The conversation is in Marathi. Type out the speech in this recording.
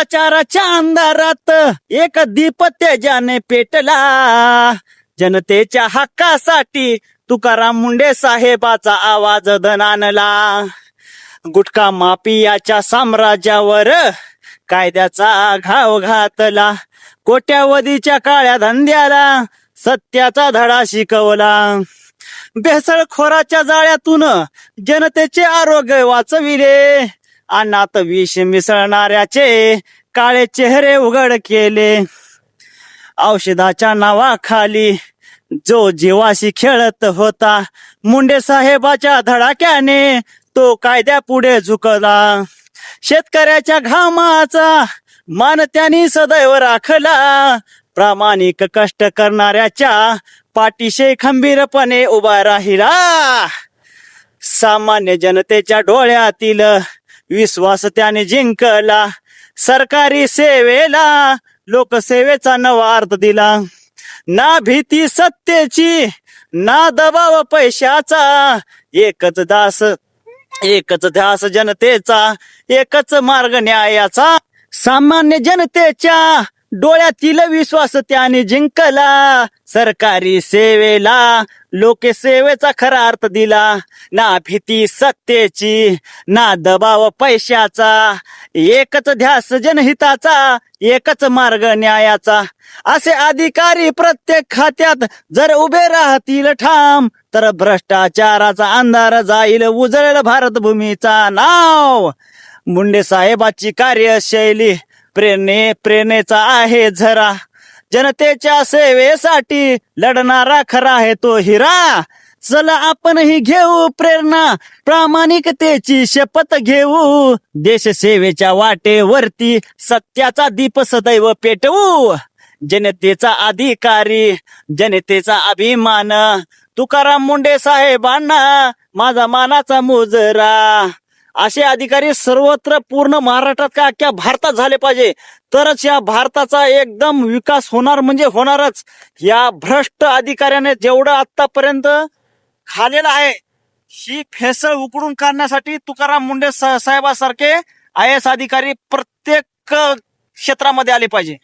भ्रष्टाचाराच्या अंधारात एक दीप तेजाने पेटला. जनतेच्या हक्कासाठी तुकाराम मुंडे साहेबाचा आवाज दणाणला. गुटखा माफियाच्या साम्राज्यावर कायद्याचा घाव घातला. कोट्यावधीच्या काळ्या धंद्याला सत्याचा धडा शिकवला. भेसळखोराच्या जाळ्यातून जनतेचे आरोग्य वाचविले. अन्नात विष मिसळणाऱ्याचे काळे चेहरे उघड केले. औषधाच्या नावाखाली जो जीवाशी खेळत होता, मुंडे साहेबाच्या धडाक्याने तो कायद्यापुढे झुकला. शेतकऱ्याच्या घामाचा मान त्यांनी सदैव राखला. प्रामाणिक कष्ट करणाऱ्याच्या पाठीशी खंबीरपणे उभा राहिला. सामान्य जनतेच्या डोळ्यातील विश्वास त्याने जिंकला. सरकारी सेवेला लोकसेवेचा नवा अर्थ दिला. ना भीती सत्तेची ना दबाव पैशाचा, एकच ध्यास जनतेचा, एकच मार्ग न्यायाचा. सामान्य जनतेच्या डोळ्यातील विश्वास त्याने जिंकला. सरकारी सेवेला लोकसेवेचा खरा अर्थ दिला. ना भीती सत्तेची ना दबाव पैशाचा, एकच ध्यास जनहिताचा, एकच मार्ग न्यायाचा. असे अधिकारी प्रत्येक खात्यात जर उभे राहतील ठाम, तर भ्रष्टाचाराचा अंधार जाईल, उजळेल भारतभूमीचा नाव. मुंडे साहेबाची कार्यशैली प्रेरणेचा आहे झरा. जनतेच्या सेवेसाठी लढणारा खरा आहे तो हिरा. चला आपणही घेऊ प्रेरणा, प्रामाणिकतेची शपथ घेऊ. देश सेवेच्या वाटेवरती सत्याचा दीप सदैव पेटवू. जनतेचा अधिकारी, जनतेचा अभिमान, तुकाराम मुंडे साहेबांना माझा मानाचा मुजरा. असे अधिकारी सर्वत्र पूर्ण महाराष्ट्रात का अख्ख्या भारतात झाले पाहिजे, तरच या भारताचा एकदम विकास होणार म्हणजे होणारच. या भ्रष्ट अधिकाऱ्याने जेवढं आतापर्यंत खाल्लेलं आहे, ही फेसळ उकडून काढण्यासाठी तुकाराम मुंडे साहेबासारखे IAS अधिकारी प्रत्येक क्षेत्रामध्ये आले पाहिजे.